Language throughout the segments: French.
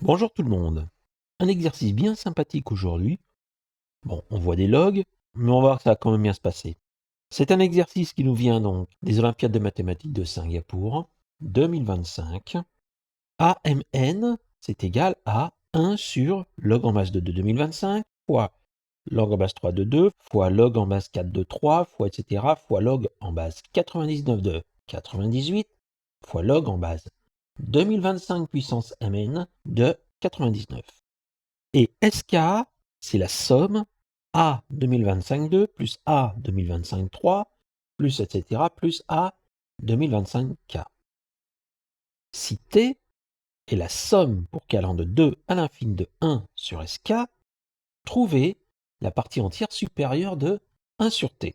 Bonjour tout le monde. Un exercice bien sympathique aujourd'hui. Bon, on voit des logs, mais on va voir que ça va quand même bien se passer. C'est un exercice qui nous vient donc des Olympiades de mathématiques de Singapour 2025. AMN, c'est égal à 1 sur log en base de 2 2025 fois log en base 3 de 2 fois log en base 4 de 3 fois etc. fois log en base 99 de 98 fois log en base 2025 puissance mn de 99. Et SK, c'est la somme A 2025-2 plus A 2025-3 plus etc. plus A 2025K. Si T est la somme pour k allant de 2 à l'infini de 1 sur SK, trouvez la partie entière supérieure de 1 sur T.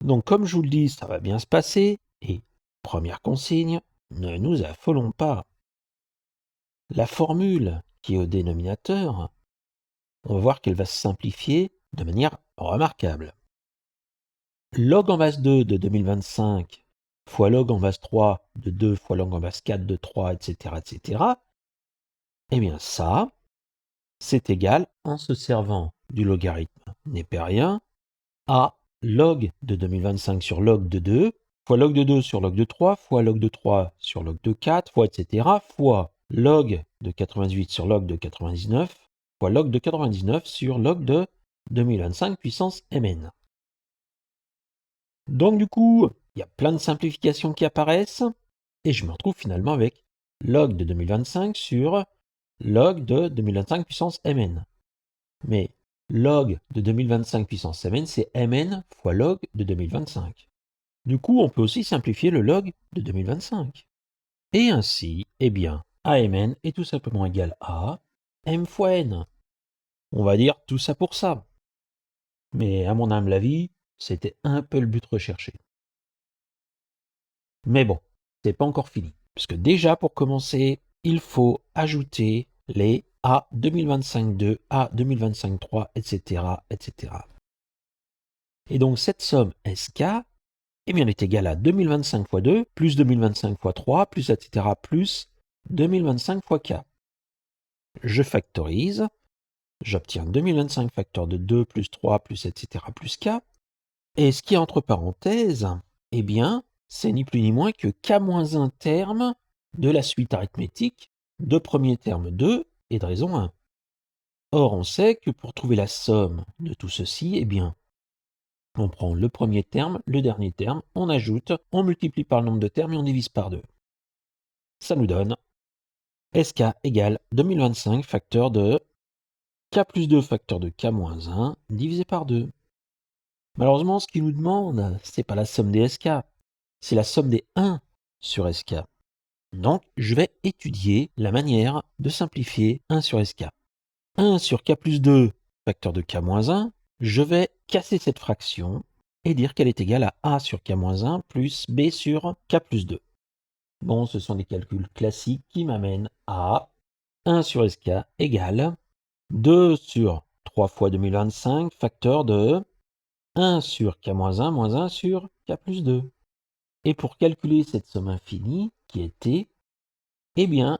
Donc comme je vous le dis, ça va bien se passer. Et première consigne, ne nous affolons pas. La formule qui est au dénominateur, on va voir qu'elle va se simplifier de manière remarquable. Log en base 2 de 2025 fois log en base 3 de 2 fois log en base 4 de 3, etc., etc., eh bien ça, c'est égal, en se servant du logarithme népérien, à log de 2025 sur log de 2, fois log de 2 sur log de 3, fois log de 3 sur log de 4, fois etc., fois log de 98 sur log de 99, fois log de 99 sur log de 2025 puissance mn. Donc du coup, il y a plein de simplifications qui apparaissent, et je me retrouve finalement avec log de 2025 sur log de 2025 puissance mn. Mais log de 2025 puissance mn, c'est mn fois log de 2025. Du coup, on peut aussi simplifier le log de 2025. Et ainsi, eh bien, amn est tout simplement égal à m fois n. On va dire tout ça pour ça. Mais à mon humble avis, c'était un peu le but recherché. Mais bon, c'est pas encore fini. Puisque déjà, pour commencer, il faut ajouter les A 2025-2, A 2025-3, etc., etc. Et donc, cette somme SK, eh bien, elle est égale à 2025 fois 2, plus 2025 fois 3, plus etc., plus 2025 fois K. Je factorise, j'obtiens 2025 facteur de 2, plus 3, plus etc., plus K. Et ce qui est entre parenthèses, eh bien, c'est ni plus ni moins que K-1 terme de la suite arithmétique de premier terme 2 et de raison 1. Or, on sait que pour trouver la somme de tout ceci, eh bien, on prend le premier terme, le dernier terme, on ajoute, on multiplie par le nombre de termes et on divise par 2. Ça nous donne SK égale 2025 facteur de K plus 2 facteur de K-1 divisé par 2. Malheureusement, ce qu'il nous demande, c'est pas la somme des SK, c'est la somme des 1 sur SK. Donc, je vais étudier la manière de simplifier 1 sur SK. 1 sur K plus 2, facteur de K-1, je vais casser cette fraction et dire qu'elle est égale à A sur K-1 plus B sur K plus 2. Bon, ce sont des calculs classiques qui m'amènent à 1 sur SK égale 2 sur 3 fois 2025, facteur de 1 sur K-1 moins 1 sur K plus 2. Et pour calculer cette somme infinie, qui est T, eh bien,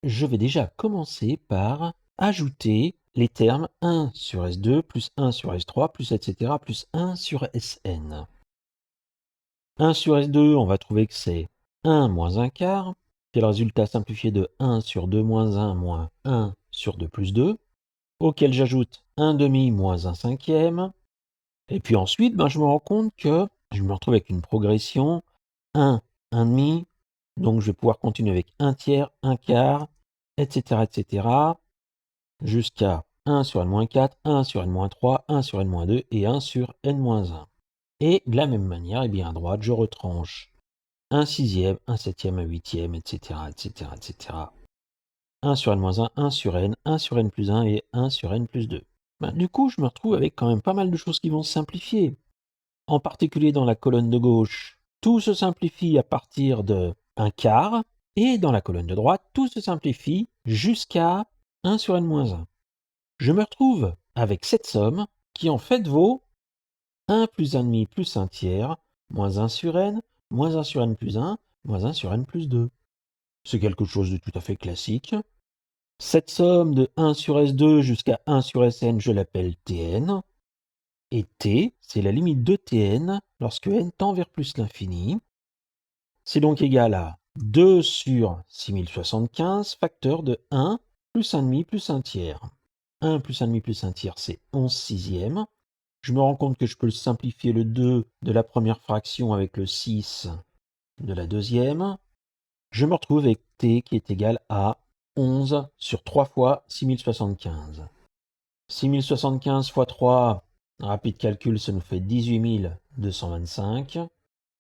je vais déjà commencer par ajouter les termes 1 sur S2 plus 1 sur S3 plus etc. plus 1 sur Sn. 1 sur S2, on va trouver que c'est 1 moins 1 quart, qui est le résultat simplifié de 1 sur 2 moins 1 moins 1 sur 2 plus 2, auquel j'ajoute 1 demi moins 1 cinquième. Et puis ensuite, je me rends compte que je me retrouve avec une progression 1, 1 demi, donc je vais pouvoir continuer avec 1 tiers, 1 quart, etc., etc., jusqu'à 1 sur n-4, 1 sur n-3, 1 sur n-2 et 1 sur n-1. Et de la même manière, eh bien à droite, je retranche 1 sixième, 1 septième, 1 huitième, etc., etc., etc. 1 sur n-1, 1 sur n, 1 sur n plus 1 et 1 sur n plus 2. Du coup, je me retrouve avec quand même pas mal de choses qui vont se simplifier. En particulier dans la colonne de gauche, tout se simplifie à partir de 1 quart, et dans la colonne de droite, tout se simplifie jusqu'à 1 sur n-1. Je me retrouve avec cette somme qui en fait vaut 1 plus 1 demi plus 1 tiers, moins 1 sur n, moins 1 sur n plus 1, moins 1 sur n plus 2. C'est quelque chose de tout à fait classique. Cette somme de 1 sur S2 jusqu'à 1 sur Sn, je l'appelle Tn. Et T, c'est la limite de Tn lorsque n tend vers plus l'infini. C'est donc égal à 2 sur 6075, facteur de 1 plus 1,5 plus 1 tiers. 1 plus 1,5 plus 1 tiers, c'est 11 sixièmes. Je me rends compte que je peux simplifier le 2 de la première fraction avec le 6 de la deuxième. Je me retrouve avec T qui est égal à 11 sur 3 fois 6075. 6075 fois 3, rapide calcul, ça nous fait 18 225.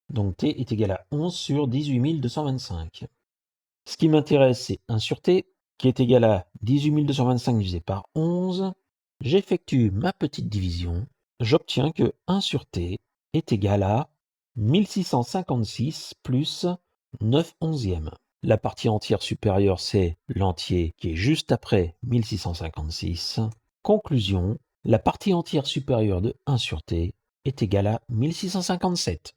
Donc T est égal à 11 sur 18 225. Ce qui m'intéresse, c'est 1 sur T, qui est égal à 18 225 divisé par 11. J'effectue ma petite division. J'obtiens que 1 sur T est égal à 1656 plus 9 onzièmes. La partie entière supérieure, c'est l'entier qui est juste après 1656. Conclusion, la partie entière supérieure de 1 sur T est égale à 1657.